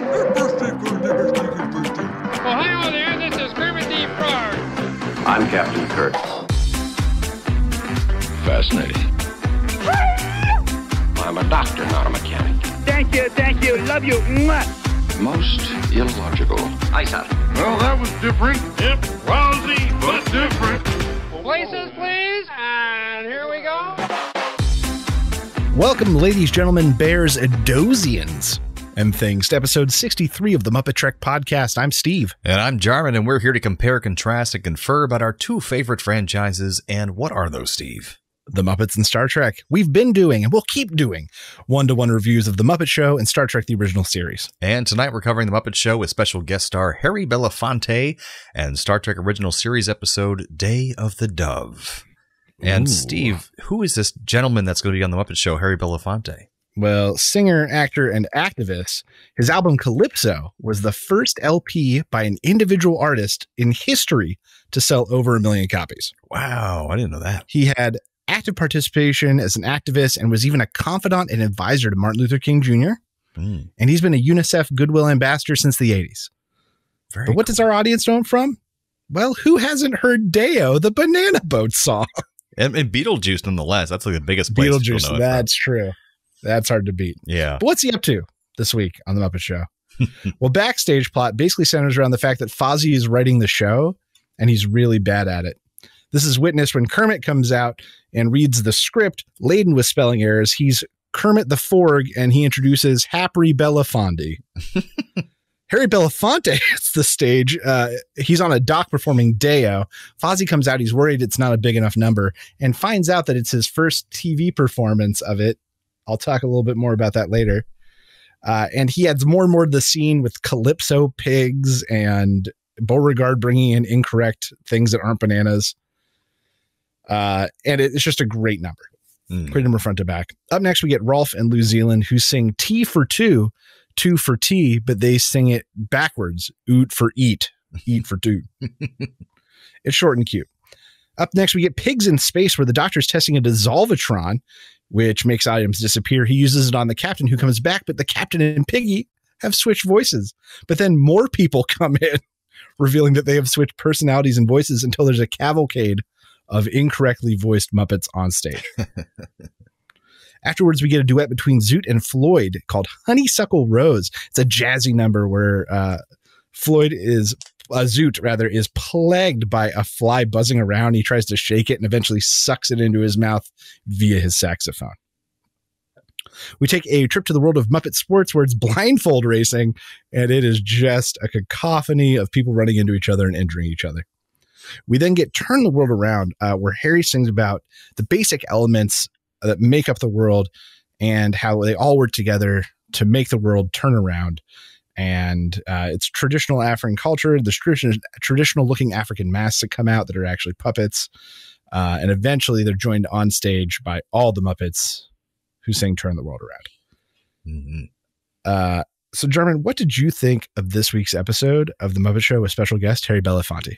Ohio there, this is Kermit the Frog. I'm Captain Kirk. Fascinating. I'm a doctor, not a mechanic. Thank you, love you. Mwah. Most illogical. Aye, sir. Well, that was different. Yep, lousy, but different. Places, please, and here we go. Welcome, ladies, gentlemen, bears, dosians, and things to episode 63 of the MuppeTrek podcast. I'm Steve. And I'm Jarman, and we're here to compare, contrast, and confer about our two favorite franchises. And what are those, Steve? The Muppets and Star Trek. We've been doing, and we'll keep doing, one-to-one reviews of The Muppet Show and Star Trek, the original series. And tonight we're covering The Muppet Show with special guest star Harry Belafonte and Star Trek original series episode Day of the Dove. And Ooh. Steve, who is this gentleman that's going to be on The Muppet Show, Harry Belafonte? Well, singer, actor, and activist, his album Calypso was the first LP by an individual artist in history to sell over 1 million copies. Wow, I didn't know that. He had active participation as an activist and was even a confidant and advisor to Martin Luther King Jr. And he's been a UNICEF Goodwill ambassador since the 80s. But what does our audience know him from? Well, who hasn't heard Deo, the Banana Boat song? And Beetlejuice, nonetheless. That's like the biggest place. Beetlejuice, that's true. That's hard to beat. Yeah. But what's he up to this week on The Muppet Show? Well, backstage plot basically centers around the fact that Fozzie is writing the show, and he's really bad at it. This is witnessed when Kermit comes out and reads the script laden with spelling errors. He's Kermit the Forg, and he introduces Harry Belafonte. Harry Belafonte hits the stage. He's on a dock performing Deo. Fozzie comes out. He's worried it's not a big enough number and finds out that it's his first TV performance of it. I'll talk a little bit more about that later. And he adds more and more to the scene with Calypso pigs and Beauregard bringing in incorrect things that aren't bananas. And it's just a great number. Great number front to back. Up next, we get Rolf and New Zealand, who sing T for two, two for tea, but they sing it backwards. Oot for eat, eat for toot. It's short and cute. Up next, we get Pigs in Space, where the doctor's testing a Dissolvatron, which makes items disappear. He uses it on the captain, who comes back, but the captain and Piggy have switched voices. But then more people come in, revealing that they have switched personalities and voices until there's a cavalcade of incorrectly voiced Muppets on stage. Afterwards, we get a duet between Zoot and Floyd called Honeysuckle Rose. It's a jazzy number where Zoot is plagued by a fly buzzing around. He tries to shake it and eventually sucks it into his mouth via his saxophone. We take a trip to the world of Muppet sports, where it's blindfold racing, and it is just a cacophony of people running into each other and injuring each other. We then get Turn the World Around, where Harry sings about the basic elements that make up the world and how they all work together to make the world turn around. And it's traditional African culture. There's traditional looking African masks that come out that are actually puppets. And eventually they're joined on stage by all the Muppets who sing Turn the World Around. So, Jarman, what did you think of this week's episode of The Muppet Show with special guest Harry Belafonte?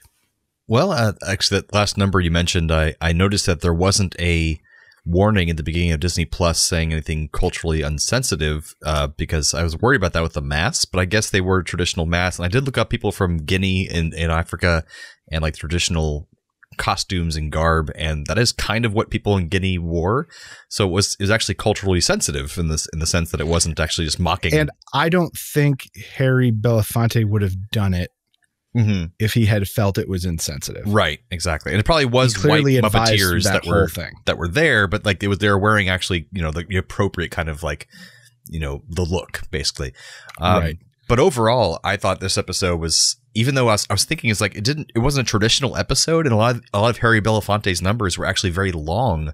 Well, actually, that last number you mentioned, I noticed that there wasn't a warning at the beginning of Disney Plus saying anything culturally insensitive, because I was worried about that with the masks, but I guess they were traditional masks. And I did look up people from Guinea in Africa and like traditional costumes and garb, and that is kind of what people in Guinea wore. So it was actually culturally sensitive in the sense that it wasn't actually just mocking. And I don't think Harry Belafonte would have done it if he had felt it was insensitive. Right, exactly. And it probably was white Muppeteers that were there, but like they were wearing actually, the appropriate kind of like, the look basically. Right. But overall, I thought this episode was, even though I was thinking it's like it wasn't a traditional episode, and a lot of Harry Belafonte's numbers were actually very long.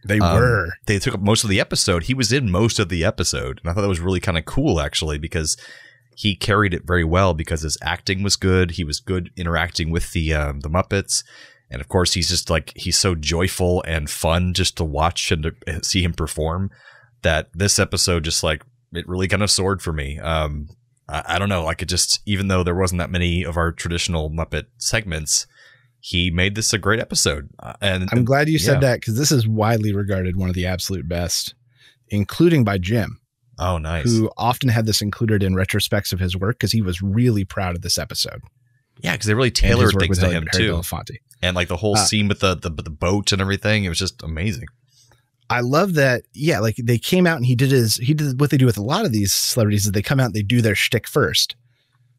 They were. They took up most of the episode. He was in most of the episode, and I thought that was really kind of cool actually, because he carried it very well because his acting was good. He was good interacting with the Muppets. And of course, he's just like, he's so joyful and fun just to watch and to see him perform, that this episode just like, it really kind of soared for me. I don't know, like it just, even though there wasn't that many of our traditional Muppet segments, he made this a great episode. And I'm glad you said that, because this is widely regarded one of the absolute best, including by Jim. Oh, nice. Who often had this included in retrospects of his work because he was really proud of this episode. Yeah, because they really tailored things to him too. Belafonte. And like the whole scene with the boat and everything, it was just amazing. I love that. Yeah, like they came out and he did what they do with a lot of these celebrities is they come out and they do their shtick first.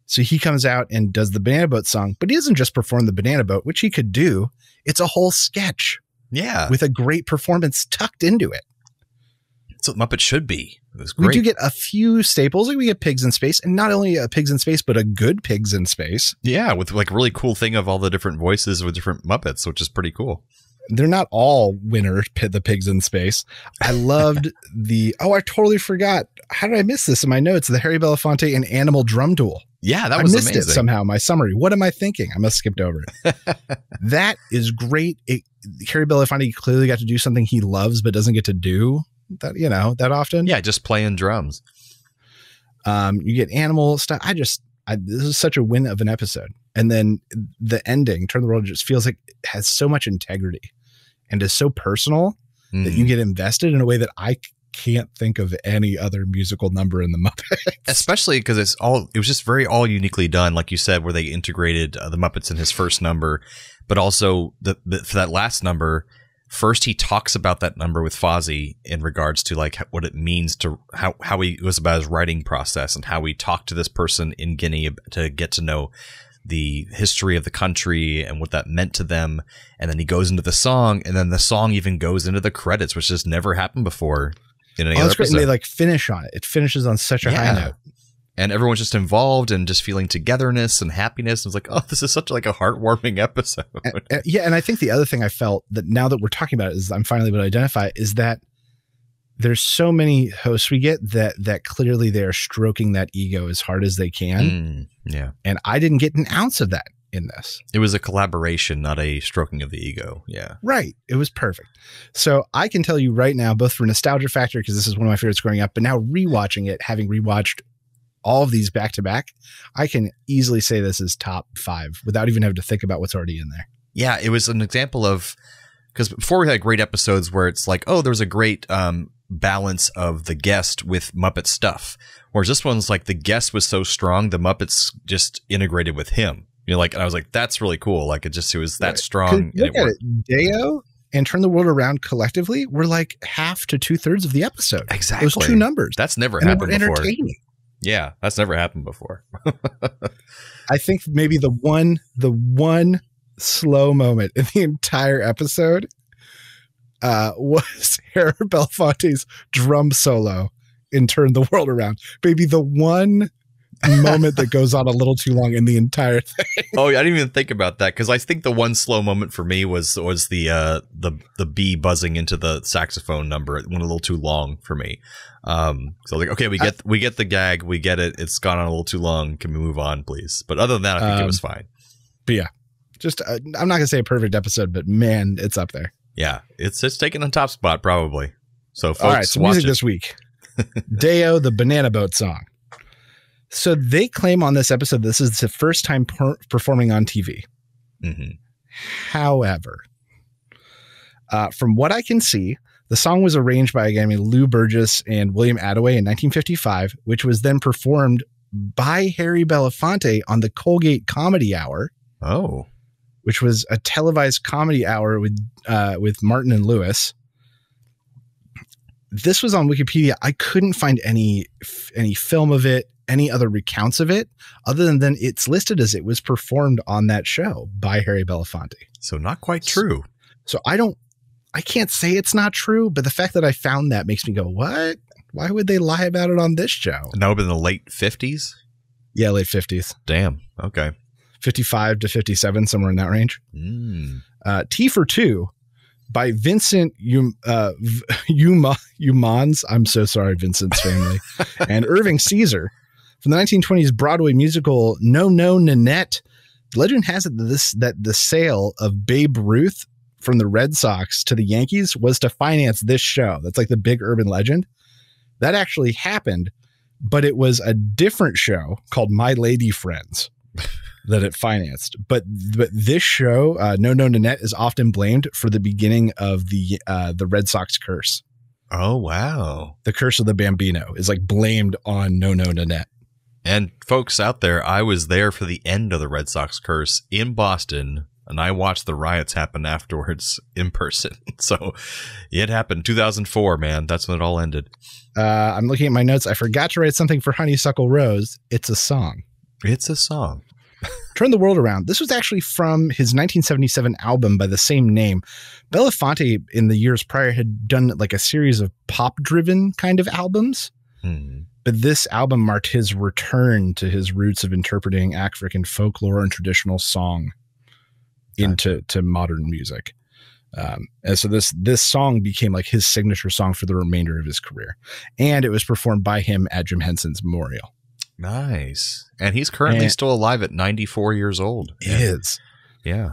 So he comes out and does the Banana Boat song, but he doesn't just perform the Banana Boat, which he could do. It's a whole sketch. Yeah. With a great performance tucked into it. That's what Muppet should be. It was great. We do get a few staples. Like we get Pigs in Space, and not only a Pigs in Space, but a good Pigs in Space. Yeah, with like really cool thing of all the different voices with different Muppets, which is pretty cool. They're not all winner, the Pigs in Space. I loved I totally forgot. How did I miss this in my notes? The Harry Belafonte and Animal Drum Duel. Yeah, that was amazing. I missed it somehow. My summary. What am I thinking? I must have skipped over it. That is great. Harry Belafonte clearly got to do something he loves, but doesn't get to do that often. Yeah, just playing drums. You get animal stuff. This is such a win of an episode. And then the ending, Turn the World, just feels like it has so much integrity and is so personal that you get invested in a way that I can't think of any other musical number in the Muppets. Especially because it was just very all uniquely done, like you said, where they integrated the Muppets in his first number, but also for that last number. First, he talks about that number with Fozzie in regards to like what it means to how he goes about his writing process and how he talked to this person in Guinea to get to know the history of the country and what that meant to them. And then he goes into the song, and then the song even goes into the credits, which just never happened before in any other episode. And they like finish on it. It finishes on such a high note. And everyone's just involved and just feeling togetherness and happiness. It's like, oh, this is such like a heartwarming episode. And I think the other thing I felt that now that we're talking about it is I'm finally able to identify is that there's so many hosts we get that clearly they're stroking that ego as hard as they can. Yeah. And I didn't get an ounce of that in this. It was a collaboration, not a stroking of the ego. Yeah. Right. It was perfect. So I can tell you right now, both for nostalgia factor, because this is one of my favorites growing up, but now rewatching it, having rewatched all of these back to back, I can easily say this is top 5 without even having to think about what's already in there. Yeah, it was an example of, because before we had great episodes where it's like, oh, there's a great balance of the guest with Muppet stuff. Whereas this one's like the guest was so strong, the Muppets just integrated with him. And I was like, that's really cool. Like it was that strong. Look at it. Deo and Turn the World Around collectively were like half to 2/3 of the episode. Exactly. Those two numbers. That's never happened before. Entertaining. Yeah, that's never happened before. I think maybe the one slow moment in the entire episode was Harry Belafonte's drum solo in Turn the World Around. Maybe the one moment that goes on a little too long in the entire thing. Oh, I didn't even think about that, because I think the one slow moment for me was the bee buzzing into the saxophone number. It went a little too long for me. So like, okay, we get the gag, we get it. It's gone on a little too long. Can we move on, please? But other than that, I think it was fine. But yeah, just I'm not gonna say a perfect episode, but man, it's up there. Yeah, it's taking a top spot probably. So folks, all right, so music this week. Deo, the Banana Boat song. So they claim on this episode this is the first time performing on TV. Mm-hmm. However, from what I can see, the song was arranged by a guy named Lou Burgess and William Attaway in 1955, which was then performed by Harry Belafonte on the Colgate Comedy Hour. Oh, which was a televised comedy hour with Martin and Lewis. This was on Wikipedia. I couldn't find any film of it, any other recounts of it, other than it's listed as it was performed on that show by Harry Belafonte. So not quite true. So I can't say it's not true, but the fact that I found that makes me go, what? Why would they lie about it on this show? And that would have been the late 50s? Yeah, late 50s. Damn. Okay. 55 to 57, somewhere in that range. T for Two by Vincent Youmans. I'm so sorry, Vincent's family. And Irving Caesar from the 1920s Broadway musical No No Nanette. The legend has it that the sale of Babe Ruth from the Red Sox to the Yankees was to finance this show. That's like the big urban legend. That actually happened, but it was a different show called My Lady Friends that it financed. But this show, No No Nanette, is often blamed for the beginning of the Red Sox curse. Oh, wow. The Curse of the Bambino is like blamed on No Nanette. And folks out there, I was there for the end of the Red Sox curse in Boston, and I watched the riots happen afterwards in person. So it happened 2004, man. That's when it all ended. I'm looking at my notes. I forgot to write something for Honeysuckle Rose. It's a song. It's a song. Turn the World Around. This was actually from his 1977 album by the same name. Belafonte in the years prior had done like a series of pop-driven kind of albums. But this album marked his return to his roots of interpreting African folklore and traditional song into modern music. And so this song became like his signature song for the remainder of his career. And it was performed by him at Jim Henson's memorial. Nice. And he's currently still alive at 94 years old. He is. Yeah.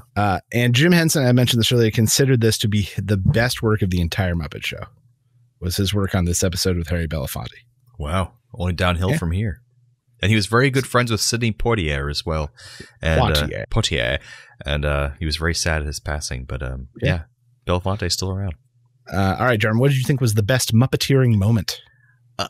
And Jim Henson, I mentioned this earlier, considered this to be the best work of the entire Muppet Show. Was his work on this episode with Harry Belafonte. Wow. Only downhill from here. And he was very good friends with Sidney Poitier as well. And, Poitier. And he was very sad at his passing. But yeah, Belafonte's still around. All right, Jarm, what did you think was the best Muppeteering moment?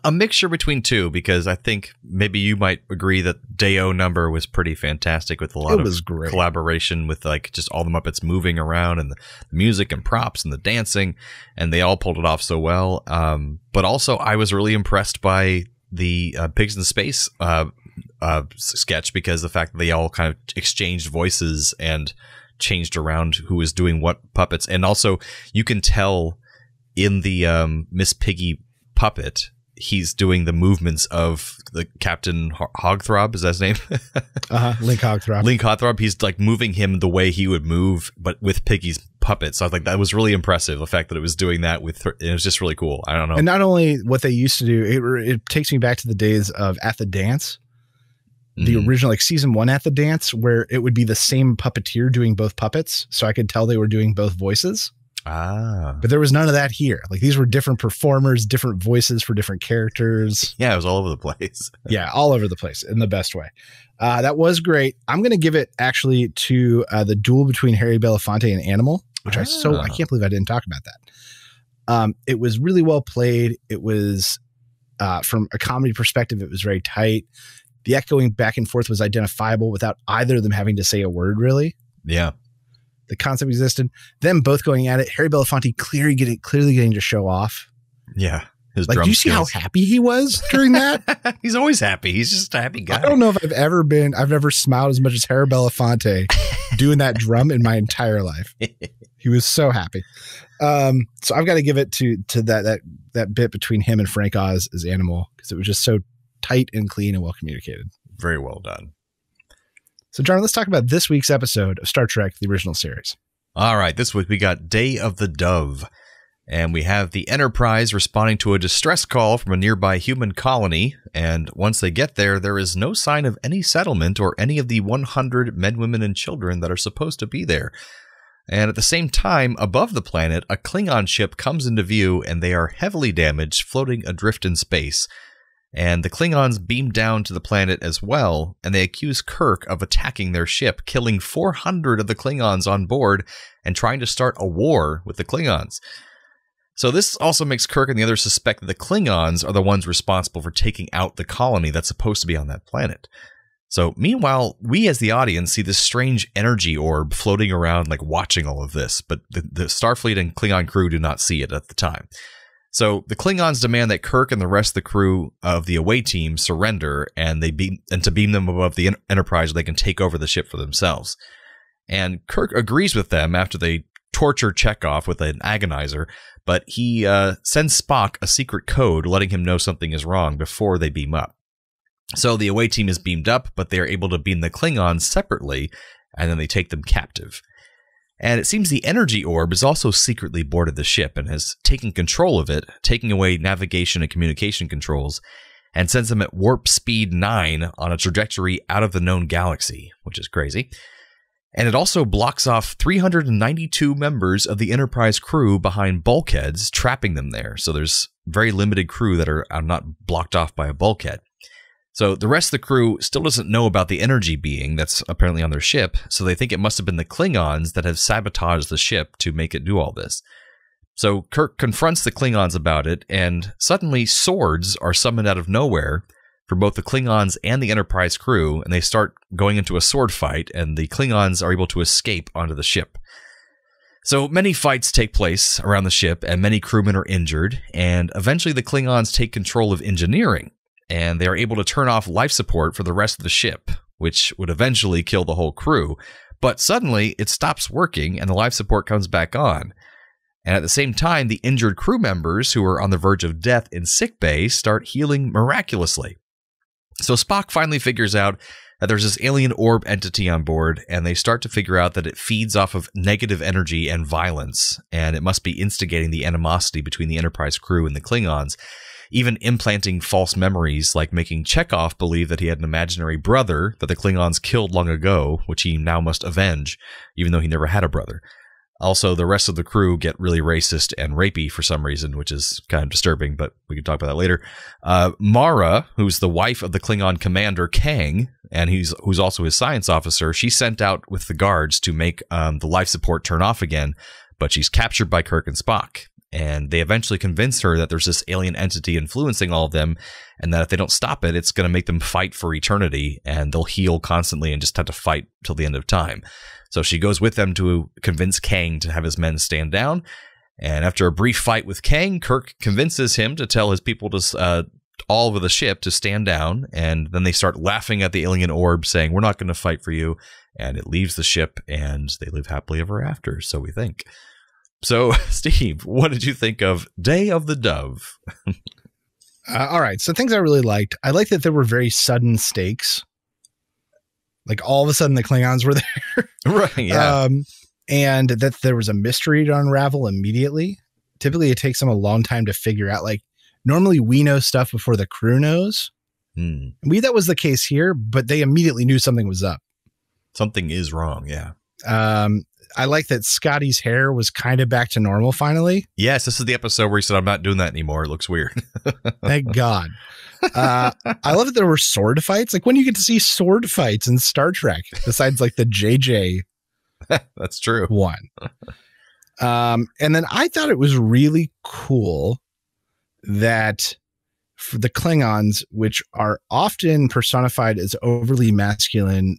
A mixture between two, because I think maybe you might agree that Day-O number was pretty fantastic with a lot of collaboration with like just all the Muppets moving around and the music and props and the dancing, and they all pulled it off so well. But also I was really impressed by the Pigs in Space sketch, because the fact that they all kind of exchanged voices and changed around who was doing what puppets. And also you can tell in the Miss Piggy puppet, he's doing the movements of the Captain Hogthrob. Is that his name? Link Hogthrob. Link Hogthrob. He's like moving him the way he would move, but with Piggy's puppet. So I was like, that was really impressive. The fact that it was doing that with her, it was just really cool. I don't know. And not only what they used to do, it takes me back to the days of At the Dance, the original like season 1 At the Dance, where it would be the same puppeteer doing both puppets. So I could tell they were doing both voices. But there was none of that here. Like these were different performers, different voices for different characters. Yeah, it was all over the place. Yeah, all over the place in the best way. That was great. I'm going to give it actually to the duel between Harry Belafonte and Animal, which I can't believe I didn't talk about that. It was really well played. It was from a comedy perspective, it was very tight. The echoing back and forth was identifiable without either of them having to say a word, really. Yeah. The concept existed. Them both going at it. Harry Belafonte clearly getting to show off. Yeah. His like, do you see how happy he was during that? He's always happy. He's just a happy guy. I don't know if I've never smiled as much as Harry Belafonte doing that drum in my entire life. He was so happy. So I've got to give it to that bit between him and Frank Oz as Animal, because it was just so tight and clean and well communicated. Very well done. So, John, let's talk about this week's episode of Star Trek, the original series. All right. This week we got Day of the Dove, and we have the Enterprise responding to a distress call from a nearby human colony. And once they get there, there is no sign of any settlement or any of the 100 men, women, and children that are supposed to be there. And at the same time, above the planet, a Klingon ship comes into view, and they are heavily damaged, floating adrift in space. And the Klingons beam down to the planet as well, and they accuse Kirk of attacking their ship, killing 400 of the Klingons on board and trying to start a war with the Klingons. So this also makes Kirk and the others suspect that the Klingons are the ones responsible for taking out the colony that's supposed to be on that planet. So meanwhile, we as the audience see this strange energy orb floating around, like watching all of this, but the Starfleet and Klingon crew do not see it at the time. So the Klingons demand that Kirk and the rest of the crew of the away team surrender, and to beam them above the Enterprise so they can take over the ship for themselves. And Kirk agrees with them after they torture Chekhov with an agonizer, but he sends Spock a secret code letting him know something is wrong before they beam up. So the away team is beamed up, but they are able to beam the Klingons separately, and then they take them captive. And it seems the energy orb is also secretly boarded the ship and has taken control of it, taking away navigation and communication controls, and sends them at warp speed 9 on a trajectory out of the known galaxy, which is crazy. And it also blocks off 392 members of the Enterprise crew behind bulkheads, trapping them there. So there's very limited crew that are not blocked off by a bulkhead. So the rest of the crew still doesn't know about the energy being that's apparently on their ship, so they think it must have been the Klingons that have sabotaged the ship to make it do all this. So Kirk confronts the Klingons about it, and suddenly swords are summoned out of nowhere for both the Klingons and the Enterprise crew, and they start going into a sword fight, and the Klingons are able to escape onto the ship. So many fights take place around the ship, and many crewmen are injured, and eventually the Klingons take control of engineering, and they are able to turn off life support for the rest of the ship, which would eventually kill the whole crew. But suddenly, it stops working, and the life support comes back on. And at the same time, the injured crew members who are on the verge of death in sickbay start healing miraculously. So Spock finally figures out that there's this alien orb entity on board, and they start to figure out that it feeds off of negative energy and violence, and it must be instigating the animosity between the Enterprise crew and the Klingons, even implanting false memories like making Chekhov believe that he had an imaginary brother that the Klingons killed long ago, which he now must avenge, even though he never had a brother. Also, the rest of the crew get really racist and rapey for some reason, which is kind of disturbing, but we can talk about that later. Mara, who's the wife of the Klingon commander Kang, and who's also his science officer, she's sent out with the guards to make the life support turn off again, but she's captured by Kirk and Spock. And they eventually convince her that there's this alien entity influencing all of them, and that if they don't stop it, it's going to make them fight for eternity, and they'll heal constantly and just have to fight till the end of time. So she goes with them to convince Kang to have his men stand down. And after a brief fight with Kang, Kirk convinces him to tell his people to all over the ship to stand down. And then they start laughing at the alien orb, saying, "We're not going to fight for you." And it leaves the ship, and they live happily ever after, so we think. So, Steve, what did you think of Day of the Dove? All right. So things I really liked. I liked that there were very sudden stakes. Like all of a sudden the Klingons were there. Right. Yeah. And that there was a mystery to unravel immediately. Typically it takes them a long time to figure out. Like normally we know stuff before the crew knows. Maybe that was the case here, but they immediately knew something was up. Something is wrong. Yeah. I like that Scotty's hair was kind of back to normal finally. Yes, this is the episode where he said, "I'm not doing that anymore. It looks weird." Thank God. I love that there were sword fights. Like when you get to see sword fights in Star Trek, besides like the JJ. That's true. One. And then I thought it was really cool that for the Klingons, which are often personified as overly masculine,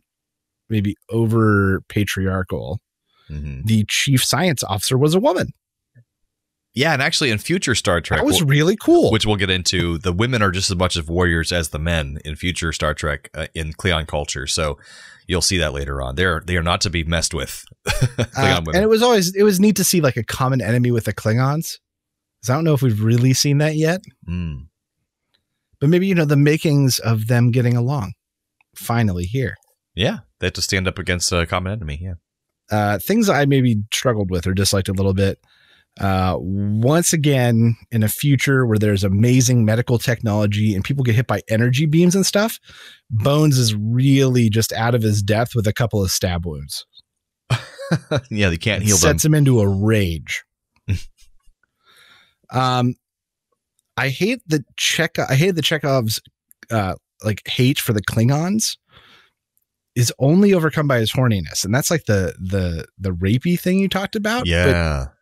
maybe over patriarchal, the chief science officer was a woman. Yeah, and actually in future Star Trek, that was really cool. Which we'll get into. The women are just as much of warriors as the men in future Star Trek in Klingon culture. So you'll see that later on. They are not to be messed with. Klingon women. And it was neat to see like a common enemy with the Klingons. Because I don't know if we've really seen that yet. But maybe, the makings of them getting along finally here. Yeah, they have to stand up against a common enemy. Yeah. Things I maybe struggled with or disliked a little bit. Once again, in a future where there's amazing medical technology and people get hit by energy beams and stuff, Bones is really just out of his depth with a couple of stab wounds. Yeah, they can't heal them. Sets him into a rage. I hate Chekhov's hate for the Klingons is only overcome by his horniness. And that's like the rapey thing you talked about. Yeah. But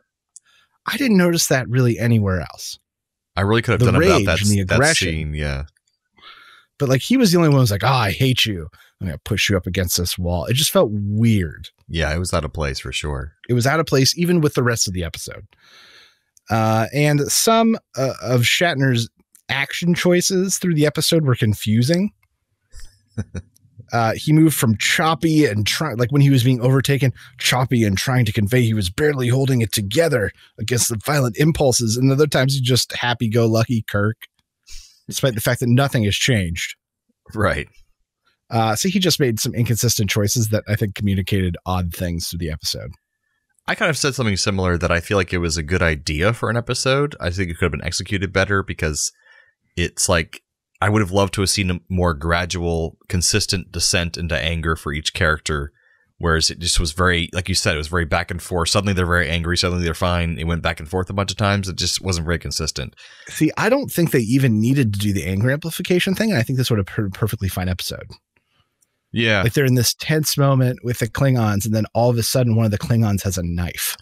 I didn't notice that really anywhere else. I really could have done about that scene. Yeah. But like he was the only one who was like, I hate you. I'm going to push you up against this wall. It just felt weird. Yeah, it was out of place for sure. It was out of place even with the rest of the episode. And some of Shatner's action choices through the episode were confusing. He moved from choppy and like when he was being overtaken, choppy and trying to convey he was barely holding it together against the violent impulses. And other times he's just happy-go-lucky Kirk, despite the fact that nothing has changed. Right. So he just made some inconsistent choices that I think communicated odd things through the episode. I kind of said something similar that I feel like it was a good idea for an episode. I think it could have been executed better because it's like I would have loved to have seen a more gradual, consistent descent into anger for each character, whereas it just was very, like you said, it was very back and forth. Suddenly they're very angry, suddenly they're fine. It went back and forth a bunch of times. It just wasn't very consistent. See, I don't think they even needed to do the anger amplification thing, and I think this would have been a perfectly fine episode. Yeah. Like they're in this tense moment with the Klingons, and then all of a sudden one of the Klingons has a knife.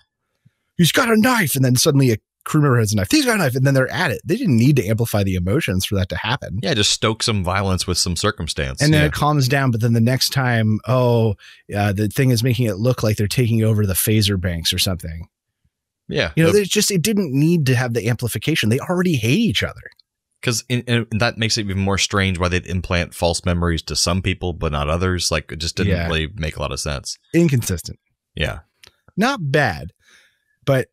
He's got a knife, and then suddenly a crew member has a knife. He's got a knife, and then they're at it. They didn't need to amplify the emotions for that to happen. Yeah, just stoke some violence with some circumstance. And then it calms down, but then the next time, the thing is making it look like they're taking over the phaser banks or something. Yeah. It didn't need to have the amplification. They already hate each other. Because that makes it even more strange why they'd implant false memories to some people, but not others. Like, it just didn't really make a lot of sense. Inconsistent. Yeah. Not bad, but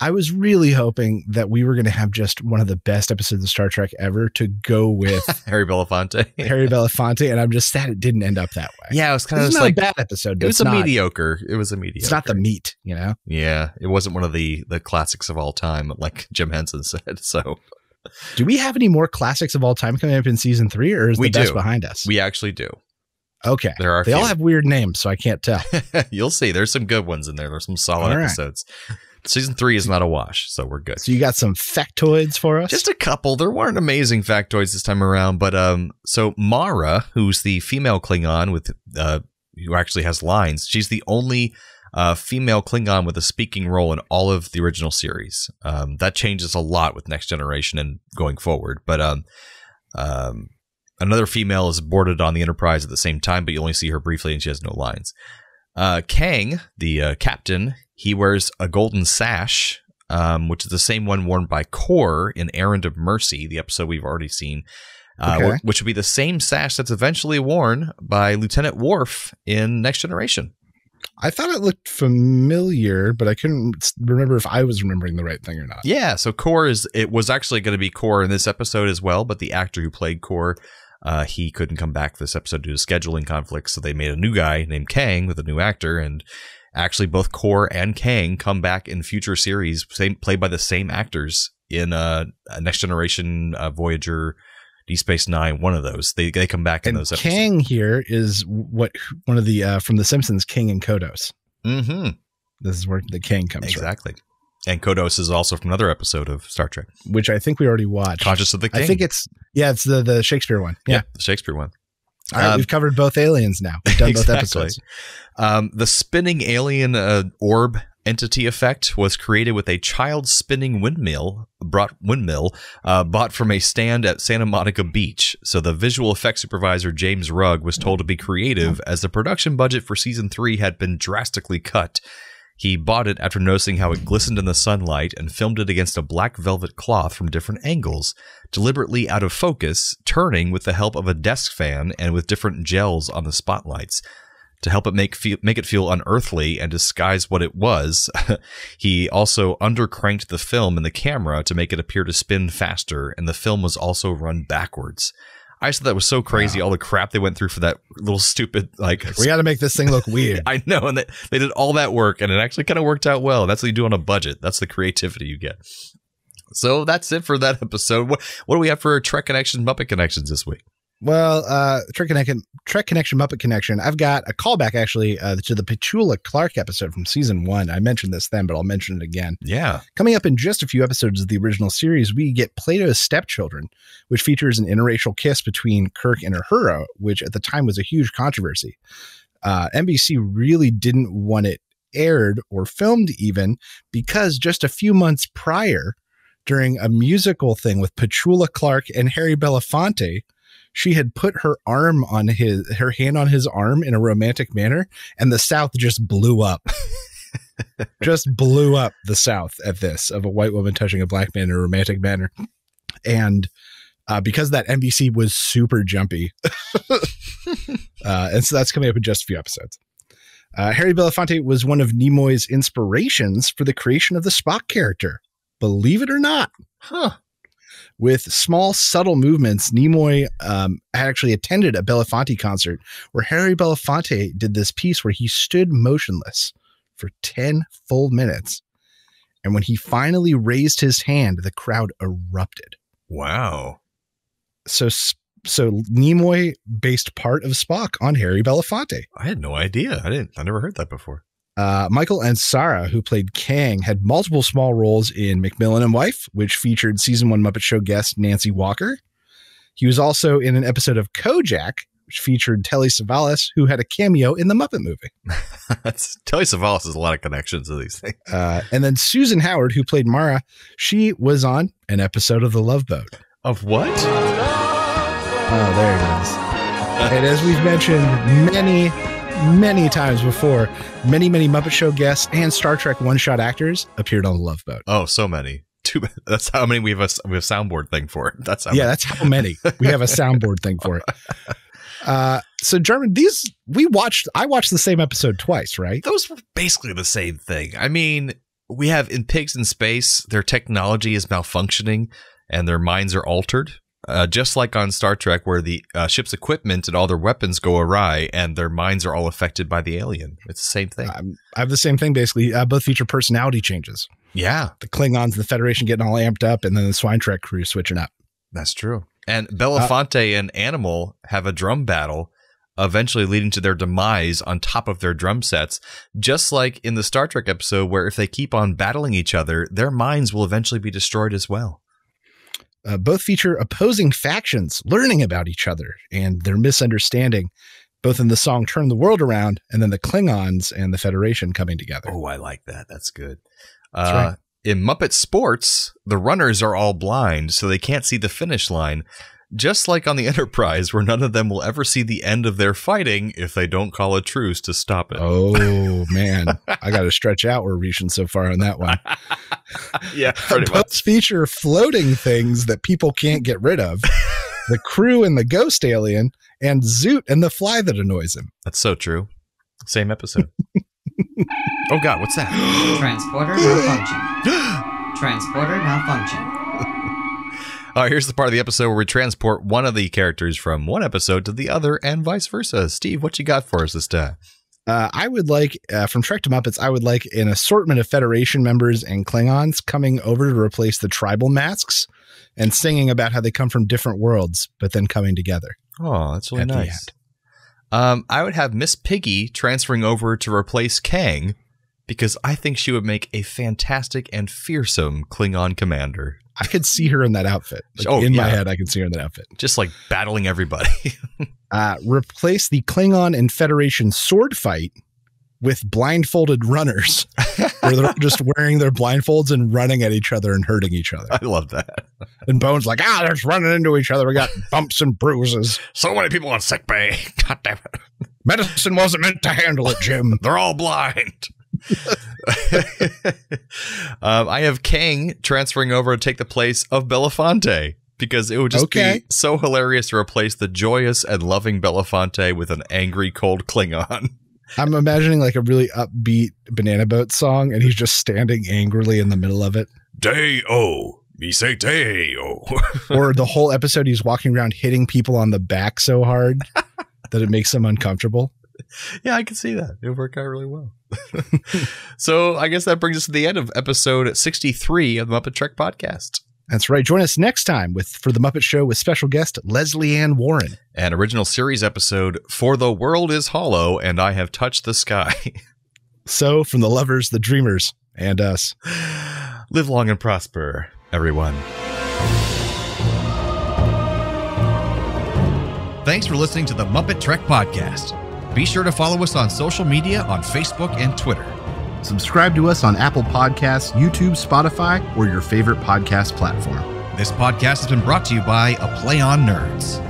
I was really hoping that we were going to have just one of the best episodes of Star Trek ever to go with Harry Belafonte. And I'm just sad it didn't end up that way. Yeah, it was kind of like a bad episode. It was mediocre. It was a mediocre. It's not the meat, Yeah, it wasn't one of the classics of all time, like Jim Henson said. So, do we have any more classics of all time coming up in season 3, or is the best behind us? We actually do. Okay. They all have weird names, so I can't tell. You'll see. There's some good ones in there. There's some solid episodes. Season 3 is not a wash, so we're good. So you got some factoids for us? Just a couple. There weren't amazing factoids this time around, but so Mara, who's the female Klingon with who actually has lines, she's the only female Klingon with a speaking role in all of the original series. That changes a lot with Next Generation and going forward, but another female is boarded on the Enterprise at the same time, but you only see her briefly and she has no lines. Kang, the captain, he wears a golden sash, which is the same one worn by Kor in Errand of Mercy, the episode we've already seen, which would be the same sash that's eventually worn by Lieutenant Worf in Next Generation. I thought it looked familiar, but I couldn't remember if I was remembering the right thing or not. Yeah, so Kor it was actually going to be Kor in this episode as well, but the actor who played Kor, he couldn't come back this episode due to scheduling conflicts, so they made a new guy named Kang with a new actor, and actually both Kor and Kang come back in future series, played by the same actors in Next Generation, Voyager, Deep Space Nine, one of those. They come back in those episodes. Kang here is one of the from The Simpsons, King and Kodos. Mm-hmm. This is where the Kang comes from. Exactly. And Kodos is also from another episode of Star Trek, which I think we already watched. Conscious of the King. I think it's the Shakespeare one. Yeah, the Shakespeare one. All right, we've covered both aliens now. We've done both episodes. The spinning alien orb entity effect was created with a child spinning windmill bought from a stand at Santa Monica Beach. So the visual effects supervisor, James Rugg, was told to be creative as the production budget for season 3 had been drastically cut. He bought it after noticing how it glistened in the sunlight and filmed it against a black velvet cloth from different angles, deliberately out of focus, turning with the help of a desk fan and with different gels on the spotlights. To help it make it feel unearthly and disguise what it was, he also undercranked the film in the camera to make it appear to spin faster, and the film was also run backwards. I just thought that was so crazy, all the crap they went through for that little stupid, we got to make this thing look weird. I know, and they did all that work, and it actually kind of worked out well. That's what you do on a budget. That's the creativity you get. So that's it for that episode. What do we have for Trek Connections, Muppet Connections this week? Well, Trek Connection, Muppet Connection. I've got a callback actually to the Petula Clark episode from season 1. I mentioned this then, but I'll mention it again. Yeah. Coming up in just a few episodes of the original series, we get Plato's Stepchildren, which features an interracial kiss between Kirk and Uhura, which at the time was a huge controversy. NBC really didn't want it aired or filmed even because just a few months prior, during a musical thing with Petula Clark and Harry Belafonte, she had put her hand on his arm in a romantic manner, and the South just blew up. Just blew up the South at this, of a white woman touching a black man in a romantic manner. And because that, NBC was super jumpy. And so that's coming up in just a few episodes. Harry Belafonte was one of Nimoy's inspirations for the creation of the Spock character. Believe it or not. Huh. With small, subtle movements, Nimoy had actually attended a Belafonte concert where Harry Belafonte did this piece where he stood motionless for 10 full minutes. And when he finally raised his hand, the crowd erupted. Wow. So Nimoy based part of Spock on Harry Belafonte. I had no idea. I never heard that before. Michael Ansara, who played Kang, had multiple small roles in Macmillan and Wife, which featured season 1 Muppet Show guest Nancy Walker. He was also in an episode of Kojak, which featured Telly Savalas, who had a cameo in the Muppet movie. Telly Savalas has a lot of connections to these things. And then Susan Howard, who played Mara, she was on an episode of The Love Boat. Of what? Oh, there it is. And as we've mentioned many times before, many Muppet Show guests and Star Trek one-shot actors appeared on The Love Boat. Oh, so many. That's how many we have a soundboard thing for it. That's how many. That's how many. We have a soundboard thing for it. So German, I watched the same episode twice, right? Those were basically the same thing. I mean, we have in Pigs in Space, their technology is malfunctioning and their minds are altered. Just like on Star Trek, where the ship's equipment and all their weapons go awry and their minds are all affected by the alien. It's the same thing. I have the same thing, basically. Both feature personality changes. Yeah. The Klingons, the Federation getting all amped up, and then the Swine Trek crew switching up. That's true. And Belafonte and Animal have a drum battle, eventually leading to their demise on top of their drum sets, just like in the Star Trek episode, where if they keep on battling each other, their minds will eventually be destroyed as well. Both feature opposing factions learning about each other and their misunderstanding, both in the song Turn the World Around and then the Klingons and the Federation coming together. Oh, I like that. That's good. That's right. In Muppet Sports, the runners are all blind, so they can't see the finish line, just like on the Enterprise, where none of them will ever see the end of their fighting if they don't call a truce to stop it. Oh, man. I got to stretch out. We're reaching so far on that one. Yeah, pretty much. Both feature floating things that people can't get rid of. The crew and the ghost alien, and Zoot and the fly that annoys him. That's so true. Same episode. Oh, God, what's that? Transporter malfunction. Transporter malfunction. All right, here's the part of the episode where we transport one of the characters from one episode to the other and vice versa. Steve, what you got for us this time? I would like, from Trek to Muppets, I would like an assortment of Federation members and Klingons coming over to replace the tribal masks and singing about how they come from different worlds, but then coming together. Oh, that's really nice. I would have Miss Piggy transferring over to replace Kang, because I think she would make a fantastic and fearsome Klingon commander. I could see her in that outfit. My head, I could see her in that outfit. Just like battling everybody. Replace the Klingon and Federation sword fight with blindfolded runners, where they're just wearing their blindfolds and running at each other and hurting each other. I love that. And Bones like, they're just running into each other. We got bumps and bruises. So many people on sick bay. God damn it. Medicine wasn't meant to handle it, Jim. They're all blind. I have Kang transferring over to take the place of Belafonte, because it would just be so hilarious to replace the joyous and loving Belafonte with an angry, cold Klingon. I'm imagining like a really upbeat Banana Boat song, and he's just standing angrily in the middle of it. Day-o. Me say day-o. Or the whole episode he's walking around hitting people on the back so hard that it makes them uncomfortable. Yeah, I can see that. It would work out really well. So I guess that brings us to the end of episode 63 of the Muppet Trek podcast. That's right. Join us next time for the Muppet Show with special guest Leslie Ann Warren. An original series episode, For the World is Hollow and I Have Touched the Sky. So, from the lovers, the dreamers, and us. Live long and prosper, everyone. Thanks for listening to the Muppet Trek podcast. Be sure to follow us on social media on Facebook and Twitter. Subscribe to us on Apple Podcasts, YouTube, Spotify, or your favorite podcast platform. This podcast has been brought to you by A Play on Nerds.